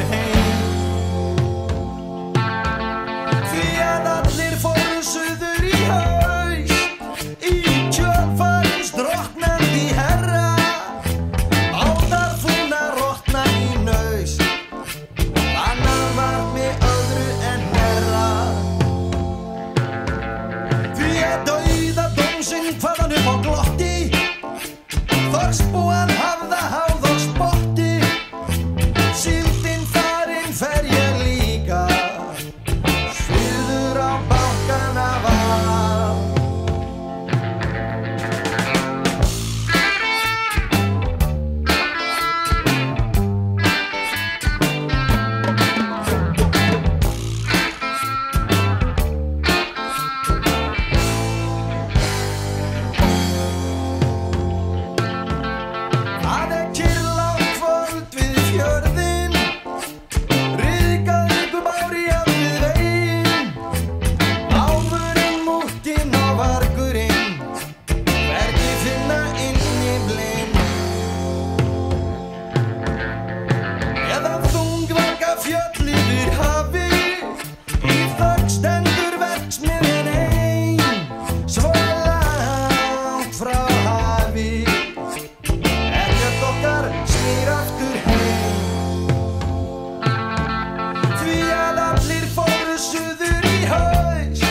aftur heim. Því að allir fóru suður í haust í kjölfarins drottnandi herra. Bátar fúnar rotna í naust, annað var með öðru en herra. Því að dauðadómsinn hvaðan upp á glotti, þorskbúan hafða háð og spotti. Síldin farin fer ég líka, suður á bankana var. Það kyrrlátt kvöld við fjörðinn, ryðgaði bári að við veginn. Álfurinn, múttinn og vargurinn, hvergi finna inni blind. Eða þungvaka fjöll yfir hafi, í þögn stendur verksmiðjan ein, svo langt frá hafi. Ekkert okkar snýr aftur heim. Því að allir fóru suður í haust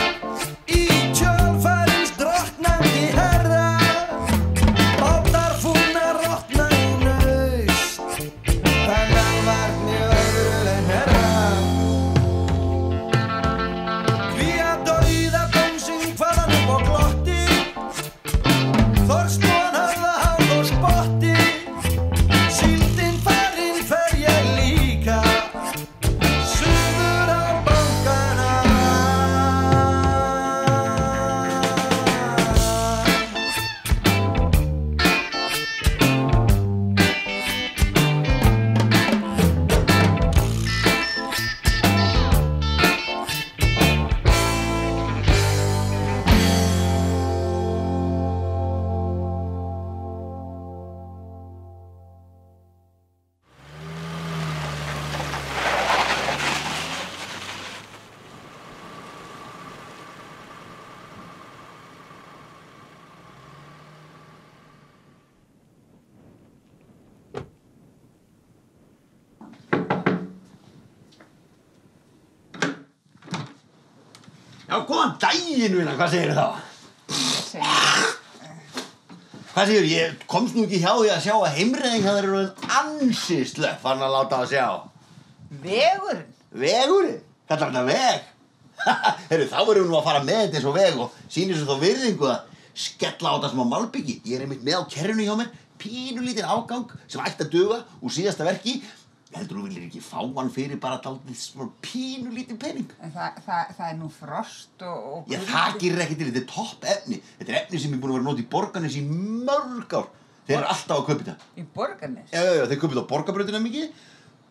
í kjölfarins drottnandi herra. Bátar fúnar rotna í naust, þannig var með öðru en herra. Því að dauðadómsinn hvaðan upp á glotti, þorskbúan hafða háð og spotti. Síldin farin fer ég líka, suður á bankana Já, góðan daginn, vinna, hvað segirðu þá? Hvað segirðu? Ég komst nú ekki hjá því að sjá að heimreiðing það eru ansi slöpp farin að láta að sjá. Vegurinn? Vegurinn? Kallar þetta veg? Heyrðu, þá erum við nú að fara með þetta eins og veg og sýnir svo þá virðingu að skella á þetta smá malbyggi. Ég er einmitt með á kerrinu hjá mér, pínulítinn afgang sem ætti að duga úr síðasta verki. Heldur þú viljir ekki fá hann fyrir bara dálítið svona pínulítinn pening? En það er nú frost og Já, það gerir ekki til, þetta er topp efni. Þetta er efni sem er búin að vera notað í Borgarnes í mörg ár. Þeir eru alltaf að kaupa þetta. í Borgarnes? Já, þeir kaupa þetta á Borgarbrautina mikið.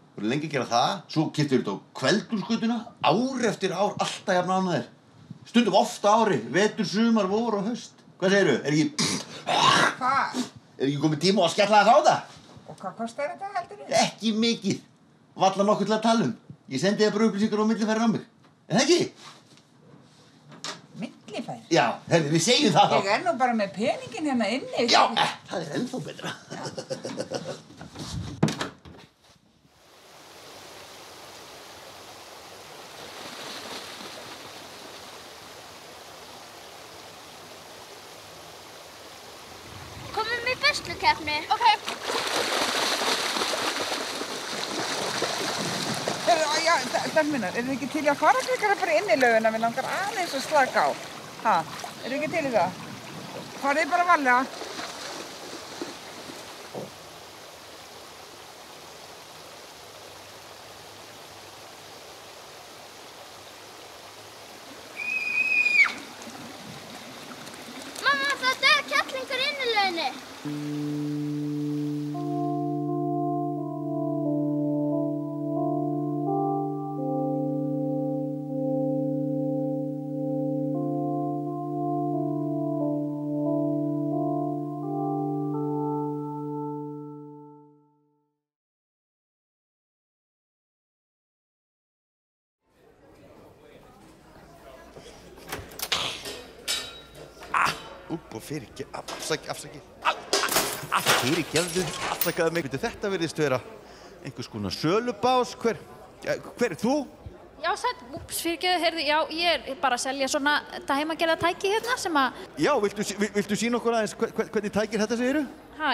Þú eru lengi að gera það. Svo keyptu þetta á Kveldúrsgötuna, ár eftir ár, alltaf jafn ánægðir. Stundum oft á ári, vetur, sumar, vor og haust. Hvað segirðu? Hvað? Er ekki komið tíma á að skella þess á þetta? Og hvað kostar þetta heldur þið? Ekki mikið. Varla nokkuð til að tala um. Ég sendi þér bara upplýsingar og millifærir á mig. Er það ekki? Millifæri? Já, heyrðu, við segjum það þá. Ég er nú bara með peningin hérna inni. Já, það er ennþá betra. Komum í vörslukeppni. Ok. Já, Dalminar, eru þið ekki til í að fara frekar bara inn í laugina? Mér langar aðeins að slaka á. Ha, eru þið ekki til í það? Farið bara varlega. Mamma, það er kettlingur inn í lauginni. Afsakaðu mig. Þetta virðist vera einhvers konar sölubás. Hver er þú? Já, sætt, fyrirgeðu, heyrðu, já, ég er bara að selja svona þetta heimagerða tæki hérna sem að... Já, viltu sýna okkur aðeins hvernig tækir þetta segiru?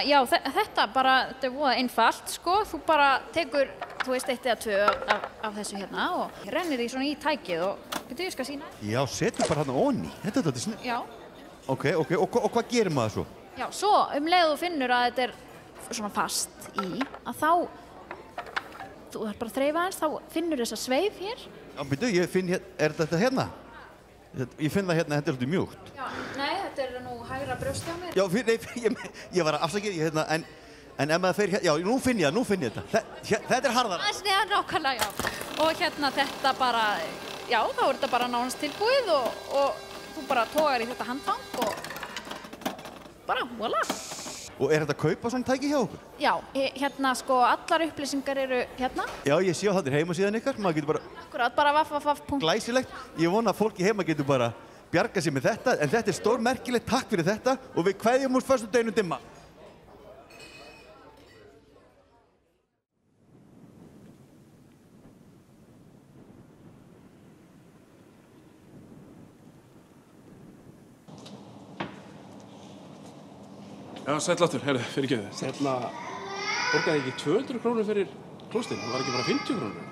Já, þetta bara, þetta er voða einfalt, sko. Þú bara tekur, þú veist, 1 eða 2 af þessu hérna og rennir því svona í tækið og ég skal sýna. Já, setur bara hérna onni. Þetta er snið. Já. Ok, og hvað gerir maður svo? Já, svo leið þú finnur að þetta er svona fast í, að þá, þú þarf bara að þreifa aðeins, þá finnur þessa sveif hér. Já, byrju, ég finn hérna, er þetta hérna? Ég finn það hérna, þetta er svolítið mjúkt. Já, nei, þetta er nú hægra brjósti á mér. Já, ég var að afsakið, hérna, en ef maður fer hérna, já, nú finn ég þetta. Þetta er harðara. Það er nákvæmlega, já. Og hérna þetta bara, já, þá er þetta bara nánast tilbúið og þú bara togar í þetta handfang og bara, voilà. Og er þetta að kaupa svona tæki hjá okkur? Já, hérna sko, allar upplýsingar eru hérna. Já, ég sé á þetta heimasíðan ykkar, maður getur bara... Akkurat, bara vaff. Glæsilegt. Ég vona að fólki heima getur bara bjargað sér með þetta, en þetta er stórmerkilegt, takk fyrir þetta og við kveðjum úr föstudeginum dimma. Já, sæll aftur, fyrirgefðu. Hérna, borgaði ekki 200 krónur fyrir klóstinn? Það var ekki bara 50 krónur?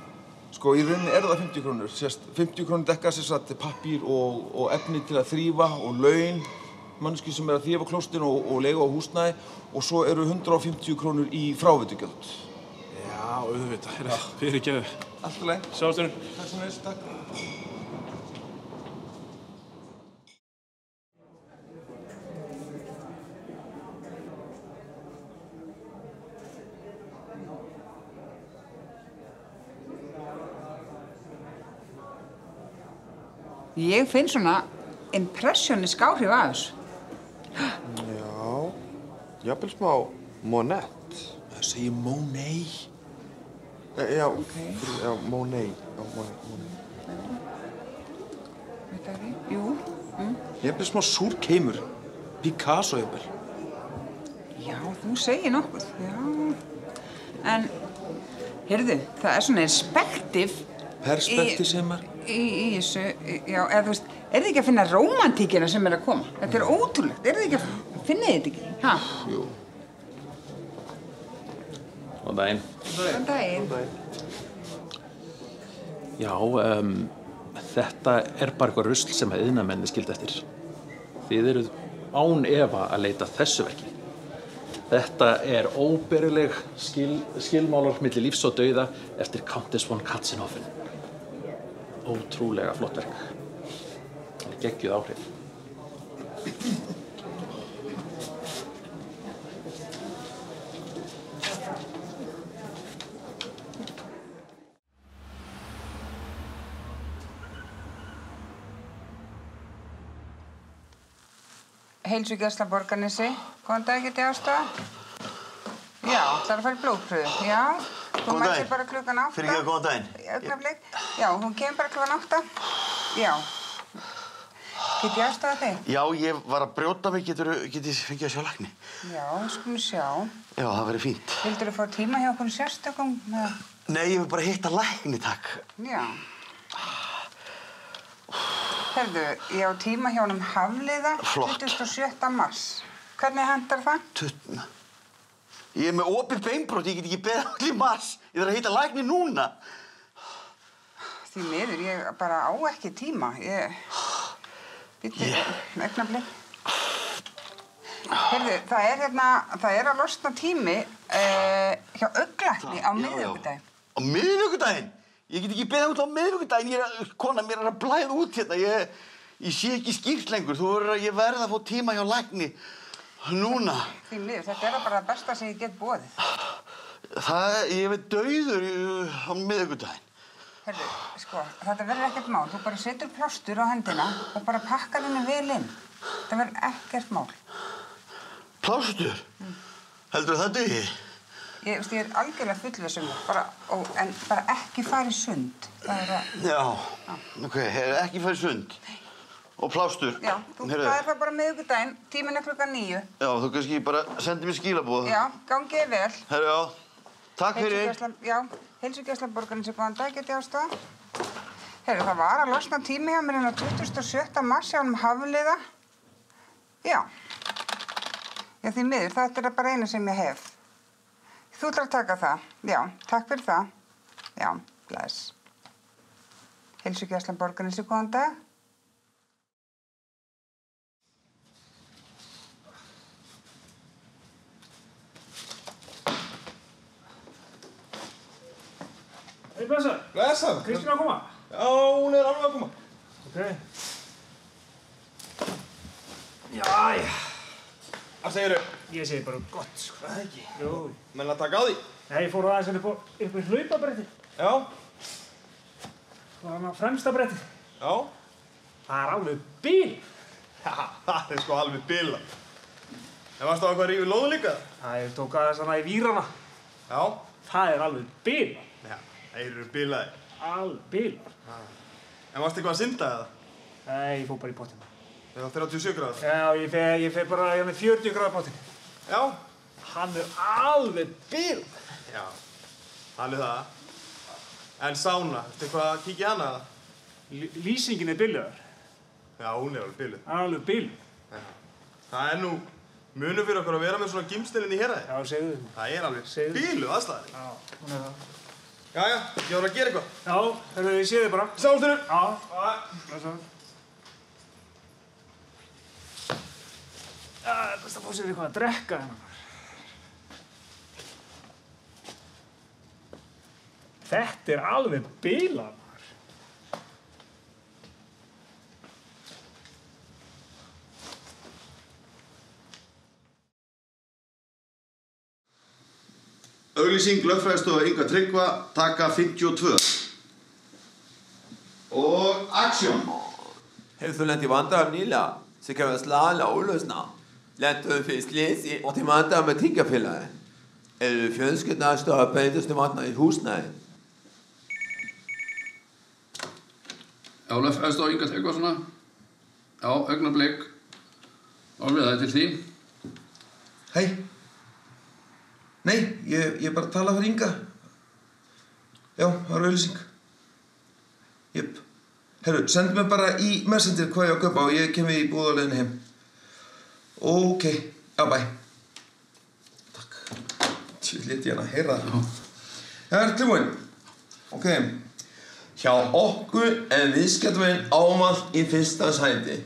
Sko, í rauninni er það 50 krónur. Sérst, 50 krónur dekka sér satt pappír og efni til að þrífa og laun, manneskju sem er að þrífa klóstinn og leiga á húsnæði og svo eru 150 krónur í fráveitukjöld. Já, auðvitað, fyrirgefðu. Allt í lagi. Sjáumst. Takk svo næst, takk. Ég finn svona impressionísk áhrif af þessu. Já, jafnvel smá Monet. Það segir Monet. Já, já, Monet. Já, Monet. Veit það ekki? Jú. Jafnvel smá Súrkeimur. Picasso jafnvel. Já, þú segir nokkuð. Já. En, heyrðu, það er svona perspektíf. Perspektíf sem er? Í þessu, já, eða þú veist, er þið ekki að finna rómantíkina sem er að koma? Þetta er ótrúlegt, er þið ekki að finna þetta ekki? Ha? Jú. Góðan daginn. Góðan daginn. Já, þetta er bara eitthvað rusl sem iðnaðarmenn skildi eftir. Þið eruð án efa að leita þessu verki. Þetta er óbærileg skilmálar milli lífs og dauða eftir Countess von Katzenhofen. Ótrúlega flott verk. Það er geggjuð áhrif. Heilsugæsla Borgarnesi. Góðan dag, geti ástæða? Já, ætlar að fara í blóðpröfu. Já, þú mætir bara klukkan 8. Fyrirgefðu, góðan daginn. Augnablik. Já, hún kemur bara klukkan 8. Já. Geti ástæða þig? Já, ég var að brjóta mig, get ég fengið að sjá lækni? Já, skulum sjá. Já, það væri fínt. Vildirðu fá tíma hjá okkur sérstökum? Nei, ég vil bara hitta lækni, takk. Já. Herðu, ég á tíma hjá honum Hafliða. Flott. 27. mars. Hvernig hendar það? Ég er með opið beinbrot, ég get ekki beðið allir í mars. Ég þarf að hitta lækni núna. Því miður, ég bara á ekki tíma. Býttu, augnablik. Heyrðu, það er að losna tími hjá augnlækni á miðvikudaginn. Á miðvikudaginn? Ég get ekki beðið út á miðvikudaginn. Kona, mér er að blæða út hérna. Ég sé ekki skýrt lengur. Ég verð að fá tíma hjá lækni núna. Því miður, þetta er bara það besta sem ég get boðið. Ég er dauður á miðvikudaginn. Heyrðu, sko, þetta verður ekkert mál. Þú bara setur plástur á hendina og bara pakkar henni vel inn. Það verður ekkert mál. Plástur? Heldur það dugi? Ég er algjörlega fullviss það, en bara ekki fara í sund. Já, ok, ekki fara í sund. og plástur. Já, það er það bara miðvikudaginn, tíminn er klukkan 9. Já, þú kannski bara sendir mér skilaboð. Já, gangið þér vel. Herru, já. Takk fyrir. Heilsugæsla Borgarnesi, góðan dag, get ég aðstoða? Herru, það var að losna tími hjá mér hérna 27. mars hjá Hafliða. Já. Já, því miður, þetta er bara einu sem ég hef. Þú ætlar að taka það? Já, takk fyrir það. Já, bless. Heilsugæsla Borgarnesi, góðan dag. Hei, blessar. Blessar. Kristín að koma? Já, hún er alveg að koma. Ok. Jæja. Hvað segirðu? Ég segi bara gott, sko. Það ekki. Jú. Menn að taka á því? Nei, ég fór aðeins upp í hlaupabretti. Já. Það var hann fremsta brettið. Já. Það er alveg bíl. Já, það er sko alveg bila. En varstu á eitthvað að rífa í lóðu líka? Það ég tók aðeins hana í vírana. Já. Það er alveg bíl. Já, þeir eru bilaðir. Alveg bíl. En varstu eitthvað að synda eða? Nei, ég fór bara í pottina. Já, 37 gráður. Já, ég fer bara hérna 40 gráður pottin. Já. Hann er alveg bíl. Já, alveg það. En sána, ertu eitthvað að kíkja í hana eða? Lýsingin er bilaður. Já, hún er alveg biluð. Alveg bíl. Já. Það er nú munur fyrir okkur að vera með svona gimstelinn í héraði. Já, segðu þið. Það er alveg biluð aðstæður. Já, hún er það. Jæja, ég var að gera eitthvað. Já, hörru, ég sé þig bara. Sjáumst þér. Já. Blessaður. Já, best að fá sér eitthvað að drekka hérna. Þetta er alveg bilað. Auglýsing lögfræðistofa Inga Tryggva, taka 52. Og action! Har du lent i vandret nylig, så kan vi slale og uløsne. Lent du fisklis i og til vandret med tiggafiller. Eller du ønsket når du står på eneste i husene. Já, lögfræðistofa Inga Tryggva svona. Já, augnablik. Álfið, það er til þín. Hei. Nei, ég bara tala fyrir Inga. Já, það var auglýsing. Jöp. Herru, send mér bara í Messenger hvað ég á að kaupa og ég kem í búðarleiðinni heim. Ok, já, bæ. Takk. Tjú, lét ég hana heyra það. Það er tilbúin. Ok. Hjá okkur er viðskiptaveginn ávallt í fyrsta sæti.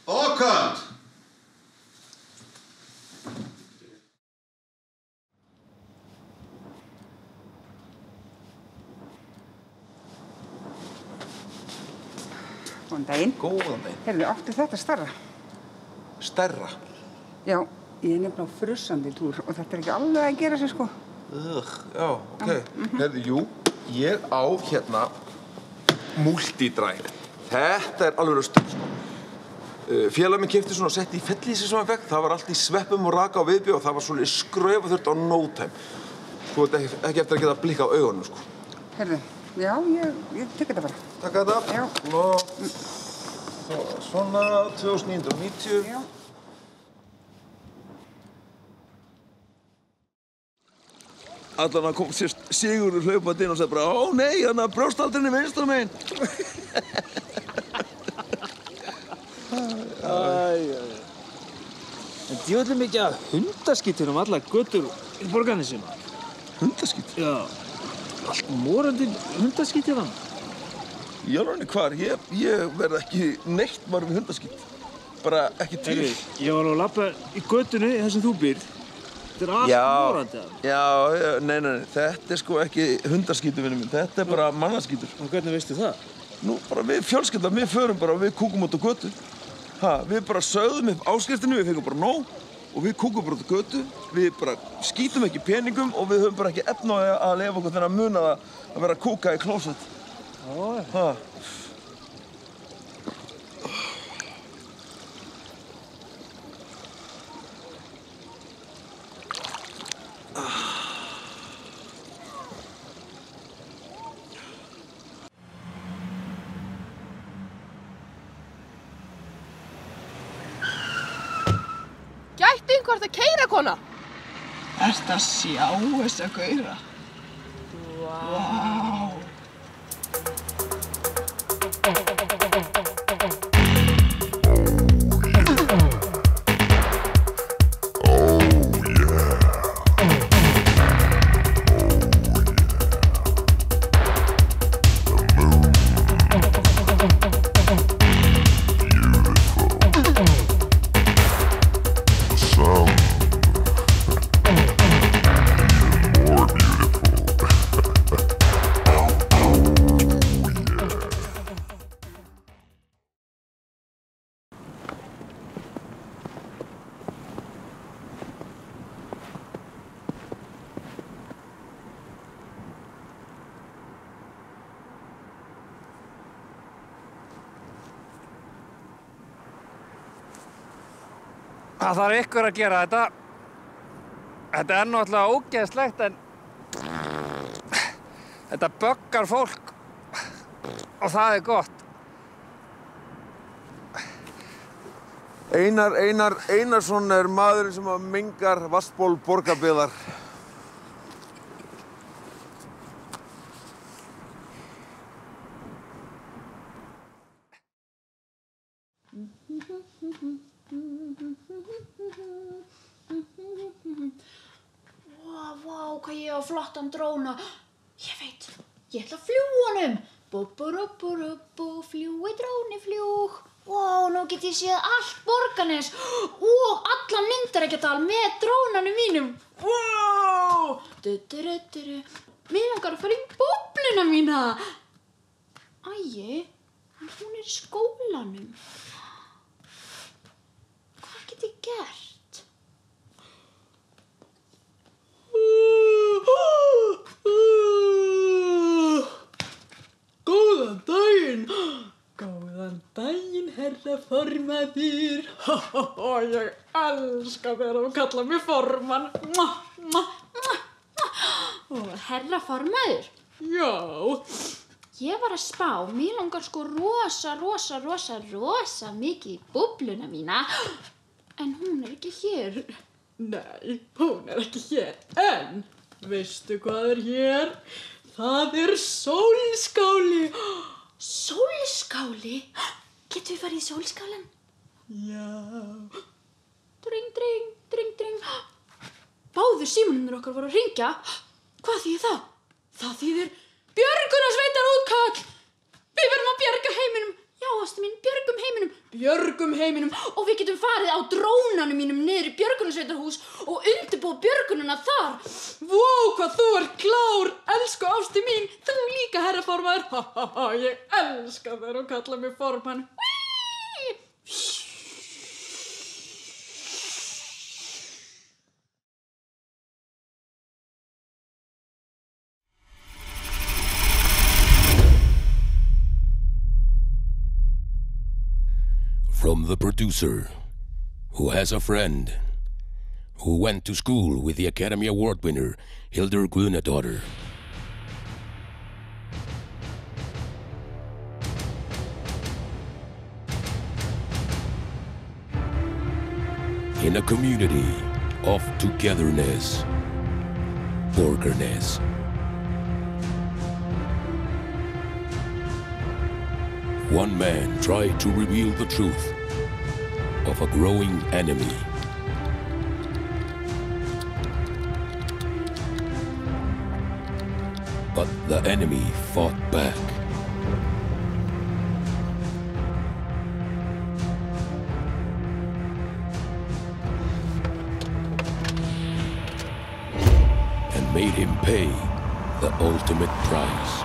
Og cut! Góðan daginn. Góðan daginn. Heyrðu, áttu þetta stærra? Stærra? Já, ég er nefnilega á frussandi túr og þetta er ekki alveg að gera sig, sko. Já, ok. Herðu, jú, ég á hérna multidræg. Þetta er alveg stöð, sko. Félag minn keypti svona og setti í fellísi sem hann fekk. Það var allt í sveppum og raka og viðbjó og það var svolítið skröfa þurft á no time. Þú veit ekki eftir að geta blikkað á augunum, sko. Heyrðu, já, ég tek þetta bara. Takk að þetta. Já. Og svona 2990. Já. Allan að kom sér Sigurður hlaupandi inn og sagði bara ó nei, hann að brjóstaldrinni vinstra megin. En djöfull mikið af hundaskítur alla götur í Borgarnesi. Hundaskít? Já. Allt morandi hundaskít hérna. Í alveg hvar? Ég verð ekki neitt var við hundaskít. Bara ekki til. Ég var að labba í götunni þar sem þú býrð. Þetta er allt morandi. Já, nei, þetta er sko ekki hundaskítur, vinur minn. Þetta er bara mannaskítur. Og hvernig veistu það? Nú, bara við fjölskyldan, við förum bara og við kúkum út á götu. Við bara sögðum upp áskriftinu, við fengum bara nóg og við kúkum bara út á götu. Við bara skítum ekki peningum og við höfum bara ekki efni á að leyfa okkur þennan muna að vera að kúka í klósett. hvað ert að keyra, kona? Ertu að sjá þessa gaura? Vá! Það þarf ykkur að gera þetta. Þetta er náttúrulega ógeðslegt en þetta böggar fólk og það er gott. Einar Einarsson er maðurinn sem mengar vatnsból borgarbyggðar. Vá, hvað ég á flottan dróna. Ég veit, ég ætla að fljúga honum. Bú, fljúi dróni, fljúg. Vá, nú get ég séð allt Borgarnes og allan Myndareykjadal með drónanum mínum. Vá! Mig langar að fara í búbluna mína. Æi, hún er í skólanum. Hvað get ég gert? Góðan daginn! Góðan daginn, herra formaður. Ég elska þegar þú kallar mig formann. Herra formaður? Já. Ég var að spá, mér langar sko rosa mikið í búbluna mína. En hún er ekki hér. Nei, hún er ekki hér. En, veistu hvað er hér? Það er sólskáli. Sólskáli? Getum við farið í sólskálan? Já. Dring. Báðir símanumir okkar voru að hringja. Hvað þýðir það? Það þýðir björgunarsveitar útkall. Við verðum að bjarga heiminum. Já, ástu mín, björgum heiminum. Og við getum farið á drónanum mínum niður í björgunarsveitarhús og undirbúa björgununa þar. Vó, hvað þú ert klár, elsku ástu mín. Þú líka, herra formaður. Ég elska þegar hún kallar mig formann. From the producer, who has a friend, who went to school with the Academy Award winner, Hildur Guðnadóttir. In a community of togetherness, Borgarnes. One man tried to reveal the truth of a growing enemy. But the enemy fought back. And made him pay the ultimate price.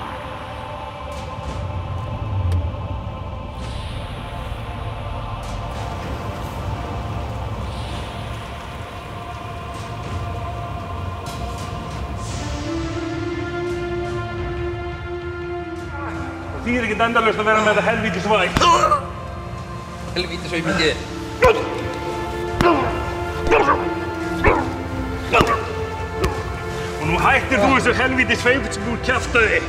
Því er ekkert endalaust að vera með þetta helvítisvæg. Helvítisvæg. Og nú hættir þú þessu helvítisvæg sem þú kjaftaði.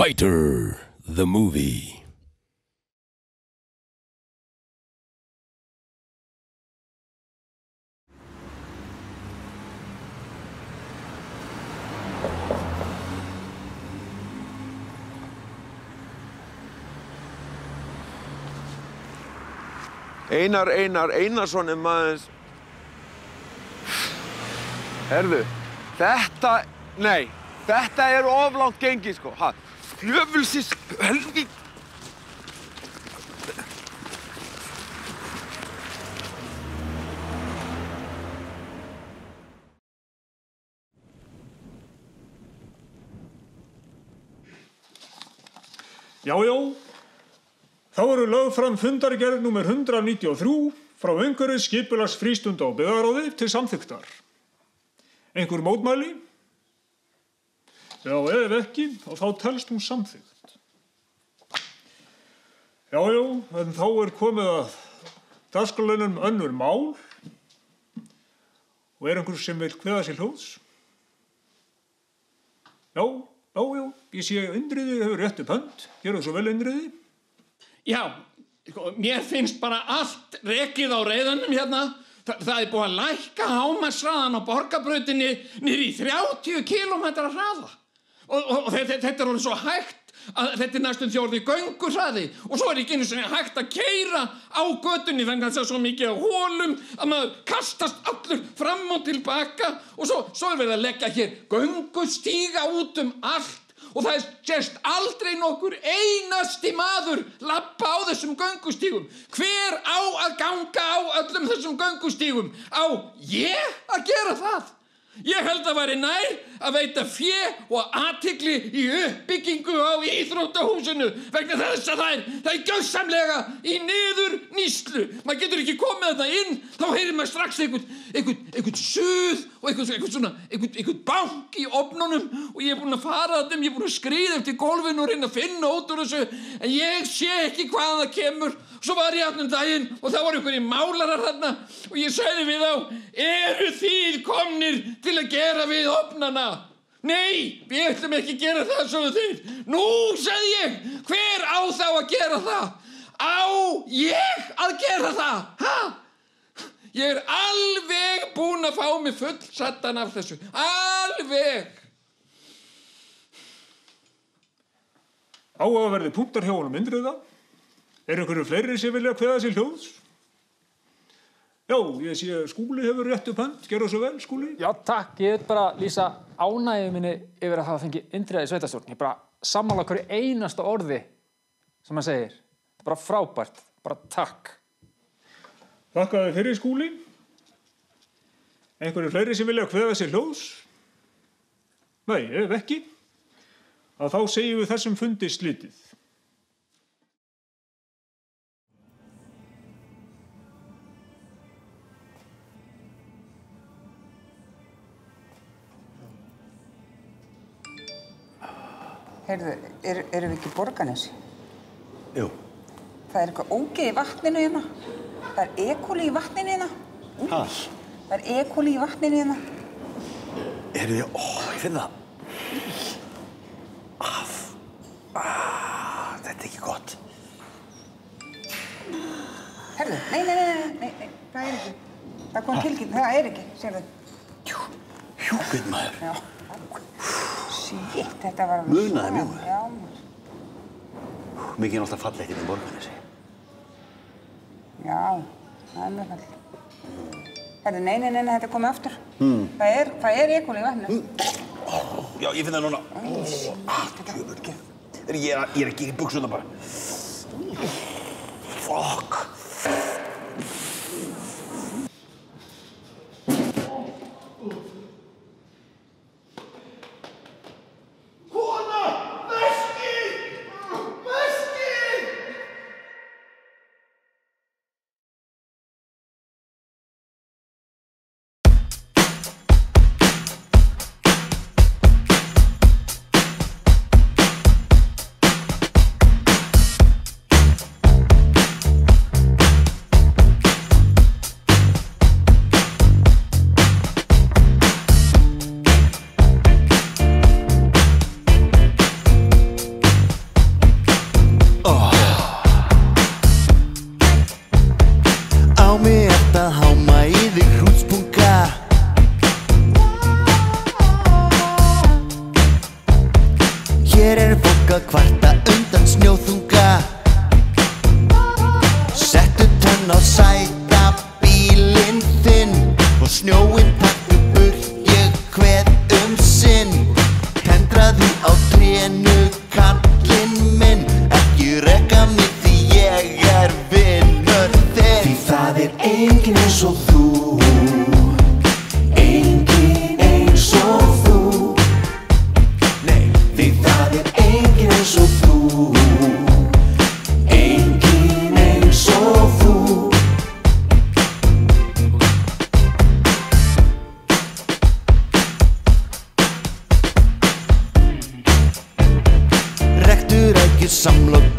Fighter, the movie. Einar Einarsson maður. Herðu, þetta oflangt gengi, sko. Djöfulsins helvíti. Já. Þá eru lögð fram fundargerð númer 193 frá umhverfis skipulags frístunda og byggðaráði til samþykktar. Einhver mótmæli? Já, ef ekki, þá telst hún samþykkt. Já, en þá komið að dagskrárliðnum önnur mál og einhver sem vill kveða sér hljóðs? Já, ég sé að Indriði hefur rétt upp hönd. Gjörðu svo vel, Indriði. Já, mér finnst bara allt rekið á reiðanum hérna. Það búið að lækka hámarkshraðan á Borgarbrautinni niður í 30 km hraða. Og þetta er alveg svo hægt að þetta næstum því orðið gönguhraði. Og svo ekki einu sinni hægt að keyra á götunni vegna þess að svo mikið af holum að maður kastast allur fram og tilbaka. Og svo verið að leggja hér göngustíga út allt. Og það sést aldrei nokkur einasti maður labba á þessum göngustígum. Hver á að ganga á öllum þessum göngustígum? Á ég að gera það? Ég held að væri nær að veita fé og athygli í uppbyggingu á íþróttahúsinu vegna þess að það er gjörsamlega í niðurníðslu. Maður getur ekki komið þarna inn, þá heyrir maður strax einhvern suð og einhvern bank í ofnunum og ég er búinn að fara þarna, ég er búinn að skríða eftir gólfinu og reyna að finna út úr þessu en ég sé ekki hvaðan það kemur. Svo var ég þarna daginn og það voru einhverjir málarar þarna og ég sagði við þá, eru þið komnir til að gera við ofnana? Nei, við ætlum ekki að gera það, sögðu þeir. Nú, sagði ég, hver á þá að gera það? Á ég að gera það? Ha? Ég er alveg búinn að fá mig fullsaddan af þessu. Alveg. Áhugaverðir punktar hjá honum Indriða. Einhverju fleiri sem vilja kveða sér hljóðs? Já, ég sé að Skúli hefur rétt upp hönd. Gerðu svo vel, Skúli. Já, takk. Ég vil bara lýsa ánægju minni yfir að hafa fengið Indriða í sveitarstjórn. Ég bara sammála hverju einasta orði sem hann segir. Þetta er bara frábært. Bara takk. Þakka þér fyrir, Skúli. Einhverju fleiri sem vilja kveða sér hljóðs? Nei, ef ekki, að þá segjum við þessum fundi slitið. Heyrðu, erum við ekki í Borgarnesi? Jú. Það er eitthvað ógeð í vatninu hérna. Það er E. coli í vatninu hérna. Hæ? Það er E. coli í vatninu hérna. Heyrðu, ég finn það. Þetta er ekki gott. Heyrðu, nei, það er ekki. Það kom tilkynning, það er ekki, sérðu. Hjúkveit maður. Já. Shit, þetta var... Munaði mjög. Já. Mikið er alltaf fallegt í Borgarnesi. Já, það er mjög fallegt. Heyrðu, nei, þetta er komið aftur. Það er E. coli í vatninu. Já, ég finn það núna. Ég er að gera í buxuna bara. Fuck.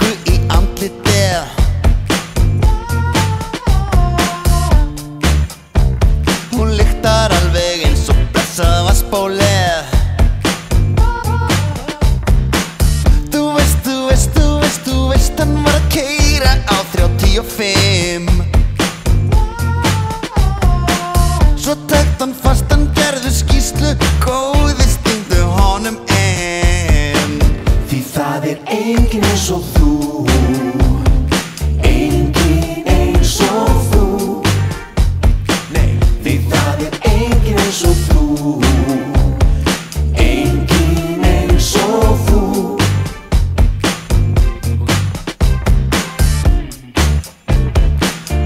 þungu í andlitið. Hún lyktar alveg eins og blessað vatnsbólið. Þú veist, hann var að keyra á 35. Svo takt hann fast, hann gerðu skýrslu, góði stingdu honum inn. Því það enginn eins og þú, enginn eins og þú. Nei, því það enginn eins og þú, enginn eins og þú.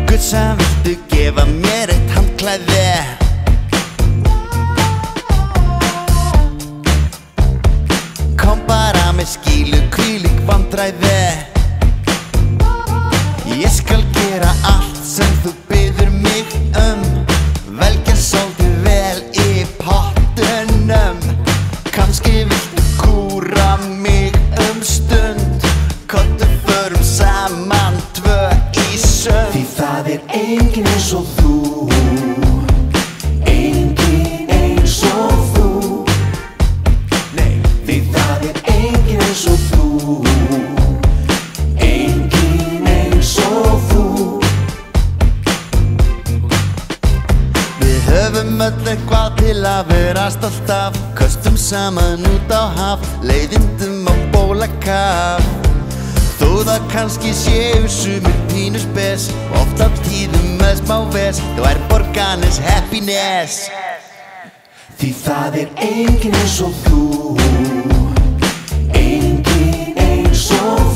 Guðsa, viltu gefa mér eitt handklæði? Kom bara með skýlu, hvílík vandræði. Ég skal gera allt sem þú biður mig velja svolítið vel í pottunum. Kannski viltu kúra mig stund, komdu förum saman tvö í sund. Því það enginn eins og þú, enginn eins og þú. Nei, því það enginn eins og þú, enginn eins og þú. Við höfum öll eitthvað til að vera stolt af, köstum saman út á haf, leiðindum á bólakaf. Þó það kannski séu sumir pínu spes, oft á tíðum með smá ves, þá borganis happiness. Því það enginn eins og þú, enginn eins og